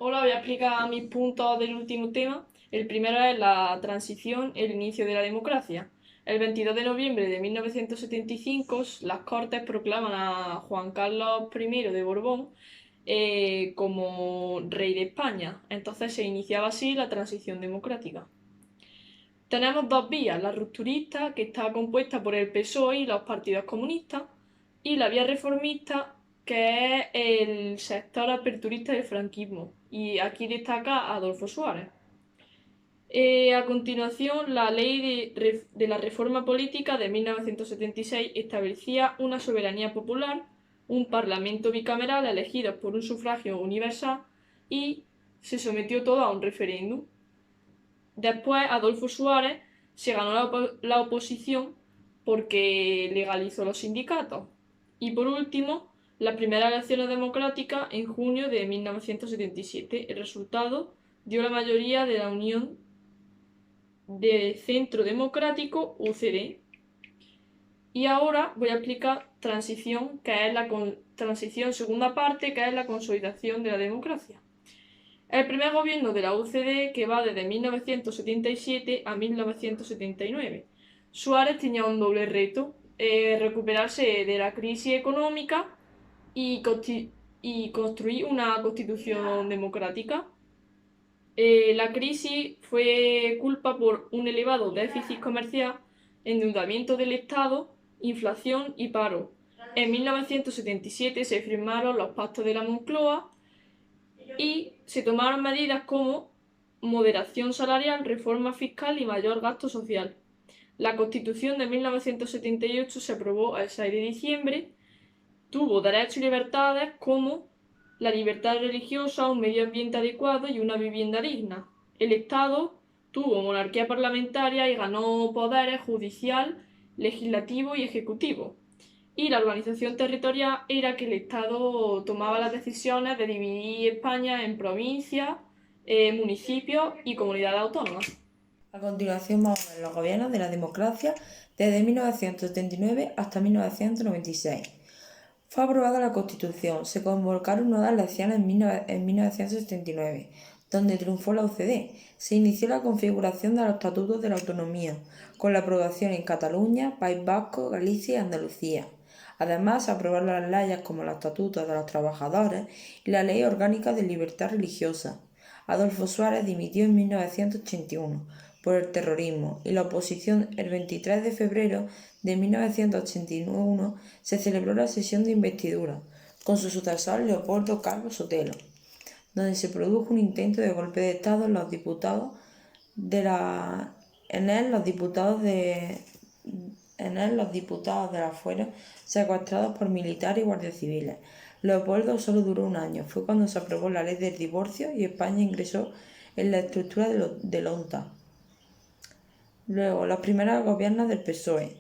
Hola, voy a explicar mis puntos del último tema. El primero es la transición, el inicio de la democracia. El 22 de noviembre de 1975, las Cortes proclaman a Juan Carlos I de Borbón como rey de España. Entonces se iniciaba así la transición democrática. Tenemos dos vías, la rupturista, que está compuesta por el PSOE y los partidos comunistas, y la vía reformista, que es el sector aperturista del franquismo. Y aquí destaca Adolfo Suárez. A continuación, la Ley de la Reforma Política de 1976 establecía una soberanía popular, un parlamento bicameral elegido por un sufragio universal y se sometió todo a un referéndum. Después, Adolfo Suárez se ganó la oposición porque legalizó los sindicatos. Y por último, las primeras elecciones democráticas en junio de 1977. El resultado dio la mayoría de la Unión de Centro Democrático, UCD. Y ahora voy a explicar transición, que es la transición segunda parte, que es la consolidación de la democracia. El primer gobierno de la UCD, que va desde 1977 a 1979. Suárez tenía un doble reto, recuperarse de la crisis económica y, y construir una constitución democrática. La crisis fue culpa por un elevado déficit comercial, endeudamiento del Estado, inflación y paro. En 1977 se firmaron los pactos de la Moncloa y se tomaron medidas como moderación salarial, reforma fiscal y mayor gasto social. La Constitución de 1978 se aprobó el 6 de diciembre, tuvo derechos y libertades como la libertad religiosa, un medio ambiente adecuado y una vivienda digna. El Estado tuvo monarquía parlamentaria y ganó poderes judicial, legislativo y ejecutivo. Y la organización territorial era que el Estado tomaba las decisiones de dividir España en provincias, municipios y comunidades autónomas. A continuación vamos a ver los gobiernos de la democracia desde 1979 hasta 1996. Fue aprobada la Constitución, se convocaron nuevas elecciones en 1979, donde triunfó la UCD. Se inició la configuración de los estatutos de la autonomía, con la aprobación en Cataluña, País Vasco, Galicia y Andalucía. Además, se aprobaron las leyes como los estatutos de los trabajadores y la Ley Orgánica de Libertad Religiosa. Adolfo Suárez dimitió en 1981 por el terrorismo y la oposición el 23 de febrero de 1981 se celebró la sesión de investidura con su sucesor Leopoldo Calvo Sotelo, donde se produjo un intento de golpe de Estado en los diputados de la fueron secuestrados por militares y guardias civiles. Leopoldo solo duró un año, fue cuando se aprobó la ley del divorcio y España ingresó en la estructura de la UNTA. Luego, los primeros gobiernos del PSOE.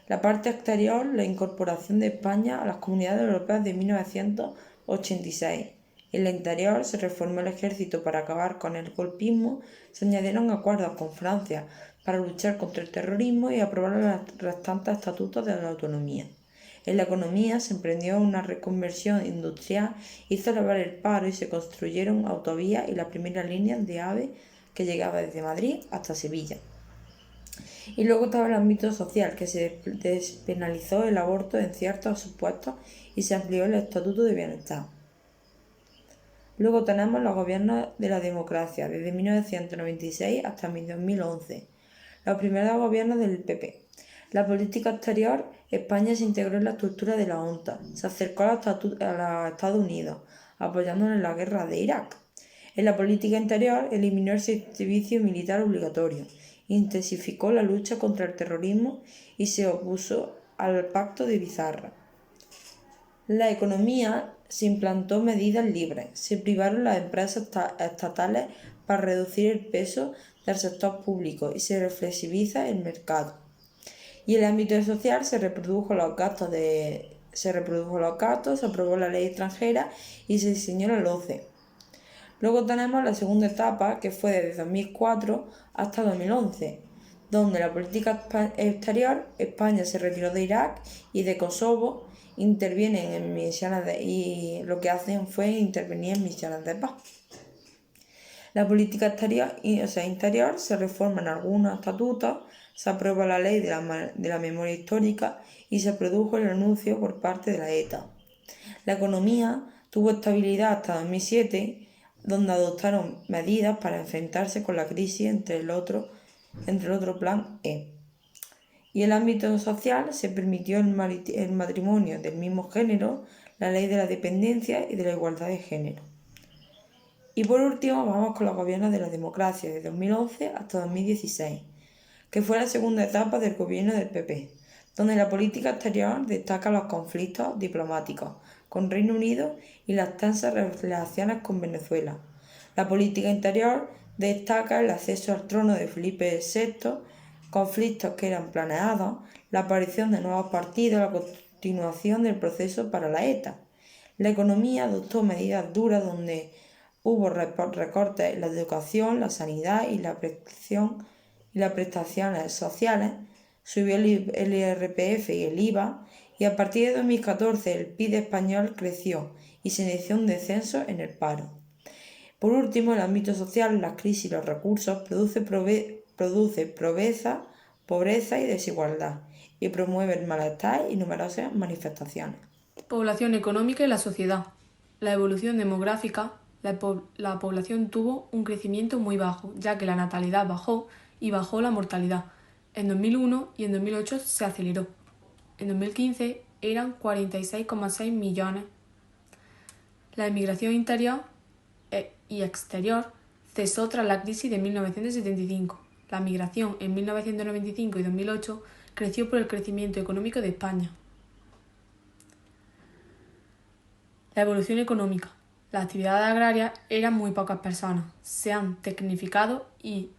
La parte exterior, la incorporación de España a las comunidades europeas de 1986. En la interior se reformó el ejército para acabar con el golpismo, se añadieron acuerdos con Francia para luchar contra el terrorismo y aprobaron los restantes estatutos de la autonomía. En la economía se emprendió una reconversión industrial, hizo elevar el paro y se construyeron autovías y las primeras líneas de AVE que llegaba desde Madrid hasta Sevilla. Y luego estaba el ámbito social, que se despenalizó el aborto en ciertos supuestos y se amplió el estatuto de bienestar. Luego tenemos los gobiernos de la democracia, desde 1996 hasta 2011. Los primeros gobiernos del PP. La política exterior, España se integró en la estructura de la ONTA, se acercó a los Estados Unidos, apoyándonos en la guerra de Irak. En la política interior, eliminó el servicio militar obligatorio, intensificó la lucha contra el terrorismo y se opuso al Pacto de Bizarra. La economía se implantó medidas libres, se privaron las empresas estatales para reducir el peso del sector público y se flexibiliza el mercado. Y en el ámbito social se reprodujo los gastos, se aprobó la ley extranjera y se diseñó la LOCE. Luego tenemos la segunda etapa, que fue desde 2004 hasta 2011, donde la política exterior, España se retiró de Irak y de Kosovo, intervienen en misiones y lo que hacen fue intervenir en misiones de paz. La política interior se reforman algunos estatutos, se aprueba la ley de la memoria histórica y se produjo el anuncio por parte de la ETA. La economía tuvo estabilidad hasta 2007, donde adoptaron medidas para enfrentarse con la crisis entre el otro Plan E. Y en el ámbito social se permitió el matrimonio del mismo género, la ley de la dependencia y de la igualdad de género. Y por último vamos con los gobiernos de la democracia de 2011 hasta 2016, que fue la segunda etapa del gobierno del PP, donde la política exterior destaca los conflictos diplomáticos con Reino Unido y las tensas relaciones con Venezuela. La política interior destaca el acceso al trono de Felipe VI, conflictos que eran planeados, la aparición de nuevos partidos, la continuación del proceso para la ETA. La economía adoptó medidas duras donde hubo recortes en la educación, la sanidad y las prestaciones sociales, subió el IRPF y el IVA, y a partir de 2014 el PIB español creció y se inició un descenso en el paro. Por último, en el ámbito social, las crisis y los recursos produce pobreza y desigualdad, y promueve el malestar y numerosas manifestaciones. Población económica y la sociedad. La evolución demográfica. La población tuvo un crecimiento muy bajo, ya que la natalidad bajó y bajó la mortalidad. En 2001 y en 2008 se aceleró. En 2015 eran 46,6 millones. La emigración interior y exterior cesó tras la crisis de 1975. La migración en 1995 y 2008 creció por el crecimiento económico de España. La evolución económica. Las actividades agrarias eran muy pocas personas. Se han tecnificado e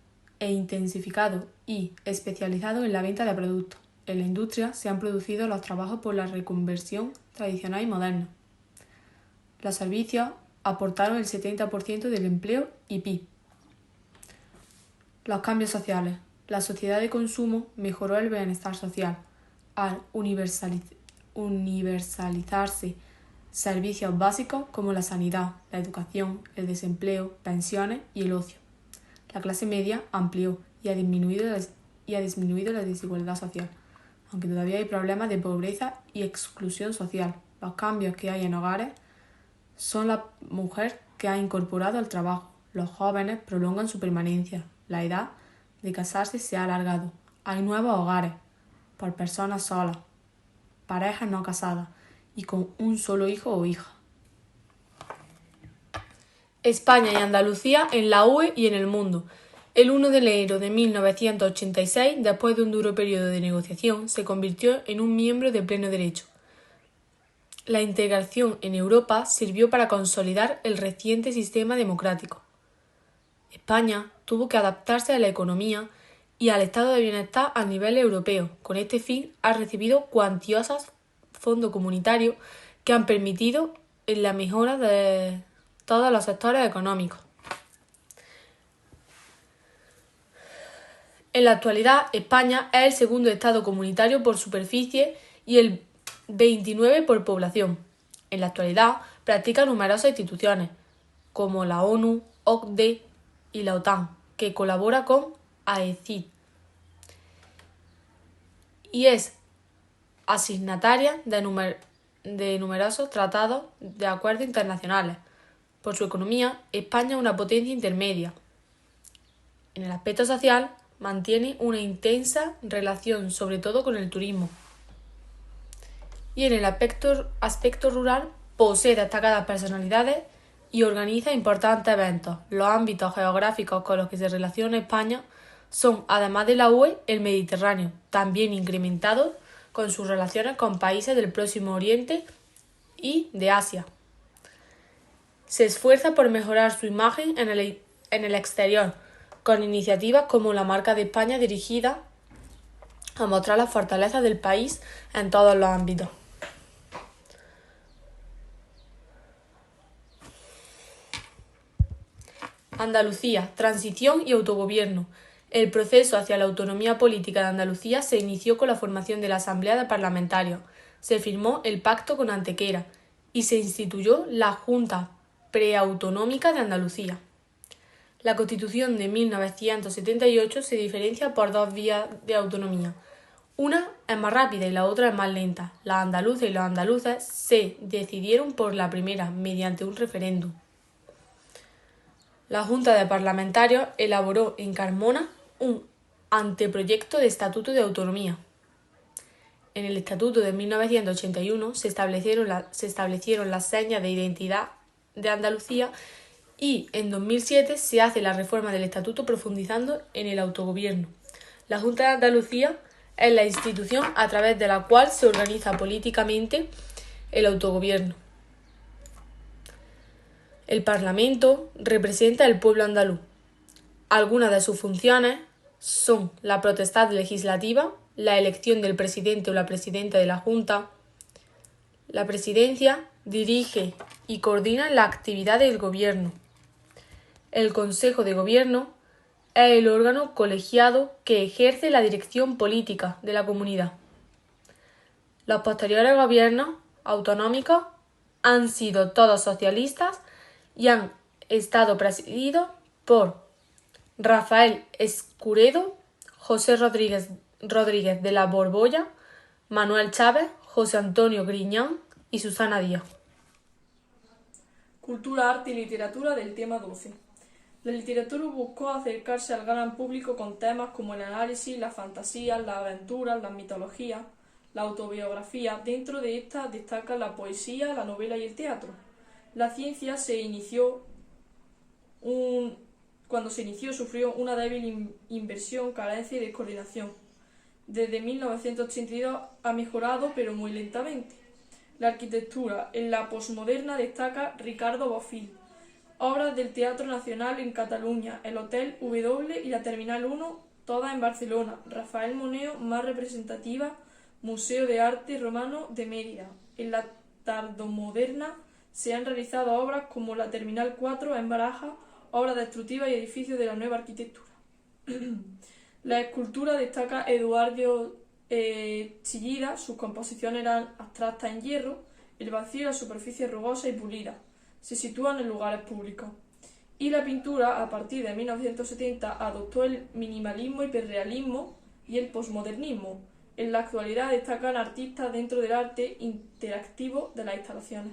intensificado y especializado en la venta de productos. En la industria se han producido los trabajos por la reconversión tradicional y moderna. Los servicios aportaron el 70% del empleo y PIB. Los cambios sociales. La sociedad de consumo mejoró el bienestar social al universalizarse servicios básicos como la sanidad, la educación, el desempleo, pensiones y el ocio. La clase media amplió y ha disminuido la desigualdad social, aunque todavía hay problemas de pobreza y exclusión social. Los cambios que hay en hogares son la mujer que ha incorporado al trabajo. Los jóvenes prolongan su permanencia. La edad de casarse se ha alargado. Hay nuevos hogares por personas solas, parejas no casadas y con un solo hijo o hija. España y Andalucía en la UE y en el mundo. El 1 de enero de 1986, después de un duro periodo de negociación, se convirtió en un miembro de pleno derecho. La integración en Europa sirvió para consolidar el reciente sistema democrático. España tuvo que adaptarse a la economía y al estado de bienestar a nivel europeo. Con este fin ha recibido cuantiosos fondos comunitarios que han permitido la mejora de todos los sectores económicos. En la actualidad, España es el segundo estado comunitario por superficie y el 29 por población. En la actualidad, practica numerosas instituciones, como la ONU, OCDE y la OTAN, que colabora con AECID. Y es asignataria de numerosos tratados de acuerdos internacionales. Por su economía, España es una potencia intermedia. En el aspecto social, mantiene una intensa relación, sobre todo con el turismo. Y en el aspecto rural, posee destacadas personalidades y organiza importantes eventos. Los ámbitos geográficos con los que se relaciona España son, además de la UE, el Mediterráneo, también incrementado con sus relaciones con países del Próximo Oriente y de Asia. Se esfuerza por mejorar su imagen en el exterior, con iniciativas como la Marca de España dirigida a mostrar las fortalezas del país en todos los ámbitos. Andalucía, transición y autogobierno. El proceso hacia la autonomía política de Andalucía se inició con la formación de la Asamblea de Parlamentarios, se firmó el Pacto con Antequera y se instituyó la Junta Preautonómica de Andalucía. La Constitución de 1978 se diferencia por dos vías de autonomía. Una es más rápida y la otra es más lenta. Las andaluzas y los andaluces se decidieron por la primera mediante un referéndum. La Junta de Parlamentarios elaboró en Carmona un anteproyecto de Estatuto de Autonomía. En el Estatuto de 1981 se establecieron las señas de identidad de Andalucía y en 2007 se hace la reforma del Estatuto profundizando en el autogobierno. La Junta de Andalucía es la institución a través de la cual se organiza políticamente el autogobierno. El Parlamento representa al pueblo andaluz. Algunas de sus funciones son la potestad legislativa, la elección del presidente o la presidenta de la Junta. La presidencia dirige y coordina la actividad del gobierno. El Consejo de Gobierno es el órgano colegiado que ejerce la dirección política de la comunidad. Los posteriores gobiernos autonómicos han sido todos socialistas y han estado presididos por Rafael Escuredo, José Rodríguez de la Borbolla, Manuel Chávez, José Antonio Griñán y Susana Díaz. Cultura, arte y literatura del tema 12. La literatura buscó acercarse al gran público con temas como el análisis, las fantasías, las aventuras, las mitologías, la autobiografía. Dentro de estas destacan la poesía, la novela y el teatro. La ciencia cuando se inició sufrió una débil inversión, carencia y descoordinación. Desde 1982 ha mejorado, pero muy lentamente. La arquitectura. En la posmoderna destaca Ricardo Bofill. Obras del Teatro Nacional en Cataluña, el Hotel W y la Terminal 1, todas en Barcelona. Rafael Moneo, más representativa, Museo de Arte Romano de Mérida. En la tardomoderna se han realizado obras como la Terminal 4 en Barajas, obras destructivas y edificios de la nueva arquitectura. La escultura destaca Eduardo Chillida, sus composiciones eran abstractas en hierro, el vacío y la superficie rugosa y pulida. Se sitúan en lugares públicos. Y la pintura, a partir de 1970, adoptó el minimalismo, hiperrealismo y el posmodernismo. En la actualidad destacan artistas dentro del arte interactivo de las instalaciones.